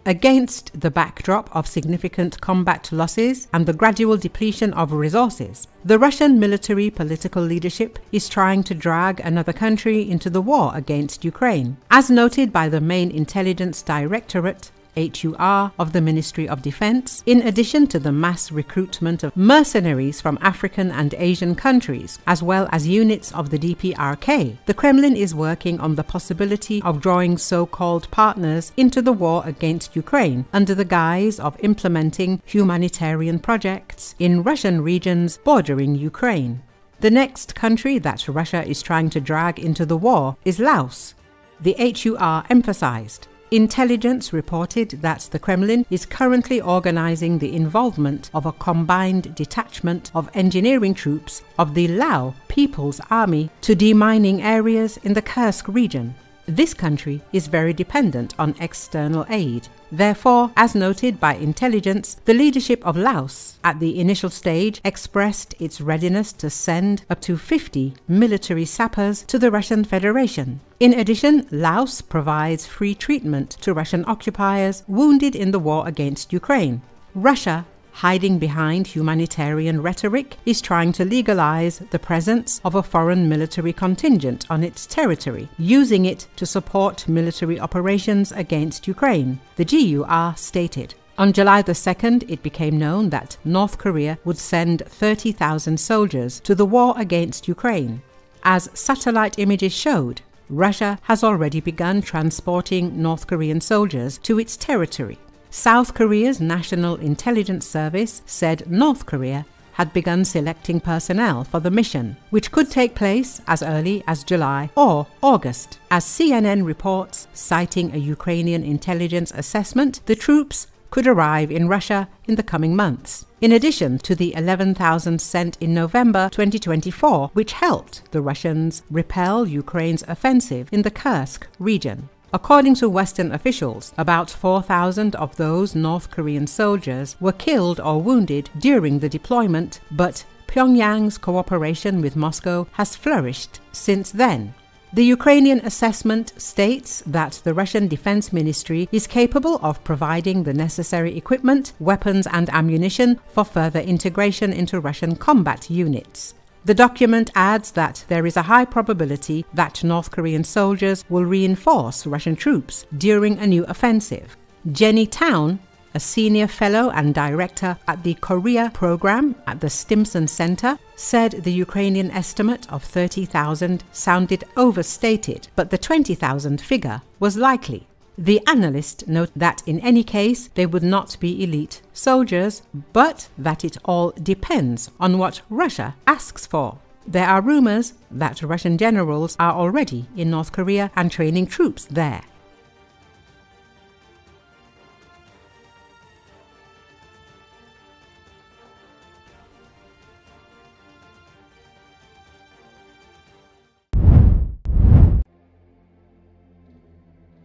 Against the backdrop of significant combat losses and the gradual depletion of resources, the Russian military political leadership is trying to drag another country into the war against Ukraine. As noted by the Main Intelligence Directorate, HUR, of the Ministry of Defense, in addition to the mass recruitment of mercenaries from African and Asian countries, as well as units of the DPRK, the Kremlin is working on the possibility of drawing so-called partners into the war against Ukraine under the guise of implementing humanitarian projects in Russian regions bordering Ukraine. The next country that Russia is trying to drag into the war is Laos, the HUR emphasized. Intelligence reported that the Kremlin is currently organizing the involvement of a combined detachment of engineering troops of the Lao People's Army to demining areas in the Kursk region. This country is very dependent on external aid. Therefore, as noted by intelligence, the leadership of Laos at the initial stage expressed its readiness to send up to 50 military sappers to the Russian Federation. In addition, Laos provides free treatment to Russian occupiers wounded in the war against Ukraine. Russia, hiding behind humanitarian rhetoric, is trying to legalize the presence of a foreign military contingent on its territory, using it to support military operations against Ukraine, the GUR stated. On July the 2nd, it became known that North Korea would send 30,000 soldiers to the war against Ukraine. As satellite images showed, Russia has already begun transporting North Korean soldiers to its territory. South Korea's National Intelligence Service said North Korea had begun selecting personnel for the mission, which could take place as early as July or August. As CNN reports, citing a Ukrainian intelligence assessment, the troops could arrive in Russia in the coming months, in addition to the 11,000 sent in November 2024, which helped the Russians repel Ukraine's offensive in the Kursk region. According to Western officials, about 4,000 of those North Korean soldiers were killed or wounded during the deployment, but Pyongyang's cooperation with Moscow has flourished since then. The Ukrainian assessment states that the Russian Defense Ministry is capable of providing the necessary equipment, weapons and ammunition for further integration into Russian combat units. The document adds that there is a high probability that North Korean soldiers will reinforce Russian troops during a new offensive. Jenny Town, a senior fellow and director at the Korea program at the Stimson Center, said the Ukrainian estimate of 30,000 sounded overstated, but the 20,000 figure was likely. The analyst noted that in any case they would not be elite soldiers, but that it all depends on what Russia asks for. There are rumors that Russian generals are already in North Korea and training troops there.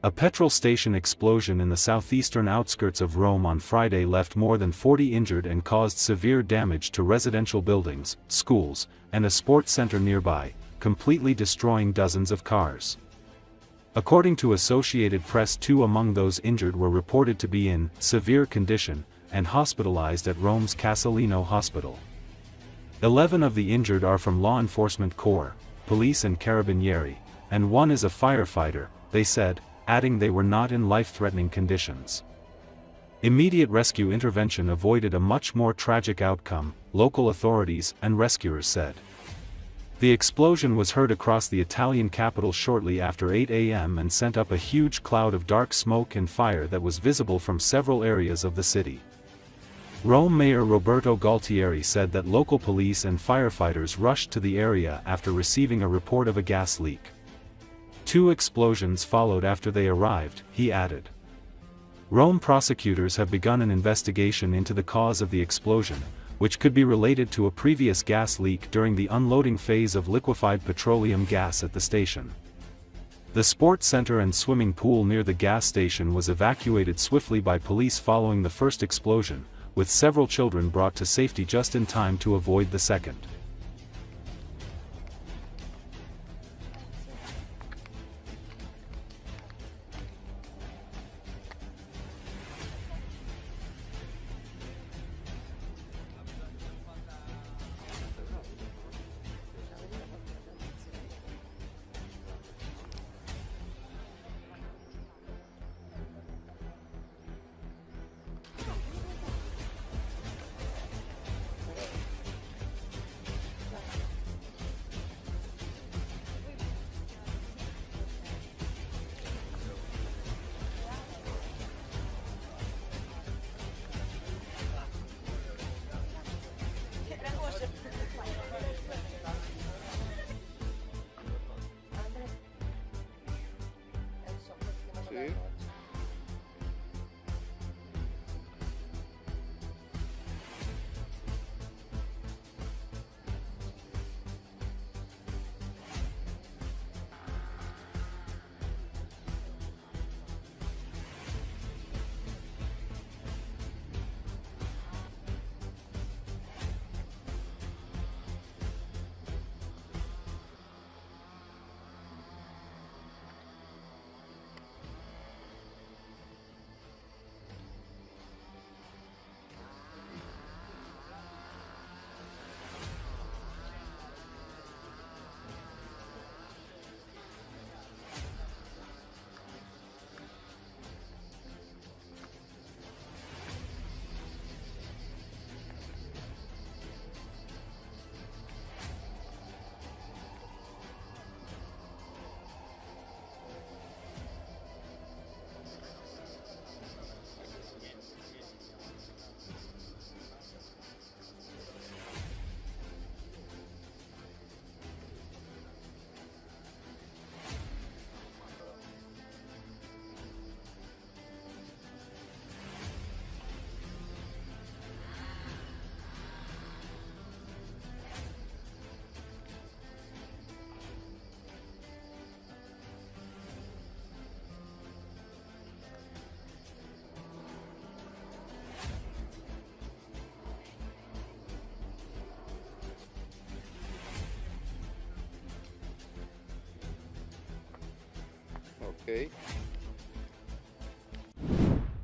A petrol station explosion in the southeastern outskirts of Rome on Friday left more than 40 injured and caused severe damage to residential buildings, schools, and a sports center nearby, completely destroying dozens of cars. According to Associated Press, 2 among those injured were reported to be in severe condition and hospitalized at Rome's Casalino Hospital. 11 of the injured are from law enforcement corps, police and carabinieri, and 1 is a firefighter, they said, adding they were not in life-threatening conditions. Immediate rescue intervention avoided a much more tragic outcome, local authorities and rescuers said. The explosion was heard across the Italian capital shortly after 8 a.m. and sent up a huge cloud of dark smoke and fire that was visible from several areas of the city. Rome Mayor Roberto Galtieri said that local police and firefighters rushed to the area after receiving a report of a gas leak. 2 explosions followed after they arrived, he added. Rome prosecutors have begun an investigation into the cause of the explosion, which could be related to a previous gas leak during the unloading phase of liquefied petroleum gas at the station. The sports center and swimming pool near the gas station was evacuated swiftly by police following the first explosion, with several children brought to safety just in time to avoid the second.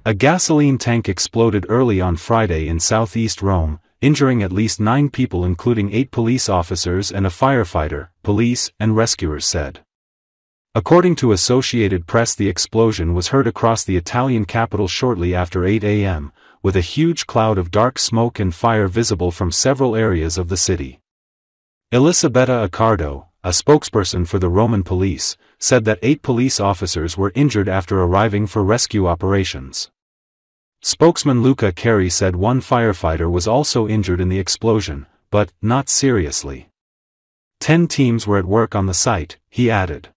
A gasoline tank exploded early on Friday in southeast Rome, injuring at least 9 people including 8 police officers and a firefighter, police and rescuers said. According to Associated Press, the explosion was heard across the Italian capital shortly after 8 a.m., with a huge cloud of dark smoke and fire visible from several areas of the city. Elisabetta Accardo, a spokesperson for the Roman police, said that 8 police officers were injured after arriving for rescue operations. Spokesman Luca Cari said 1 firefighter was also injured in the explosion, but not seriously. 10 teams were at work on the site, he added.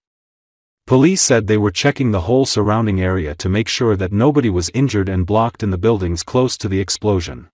Police said they were checking the whole surrounding area to make sure that nobody was injured and blocked in the buildings close to the explosion.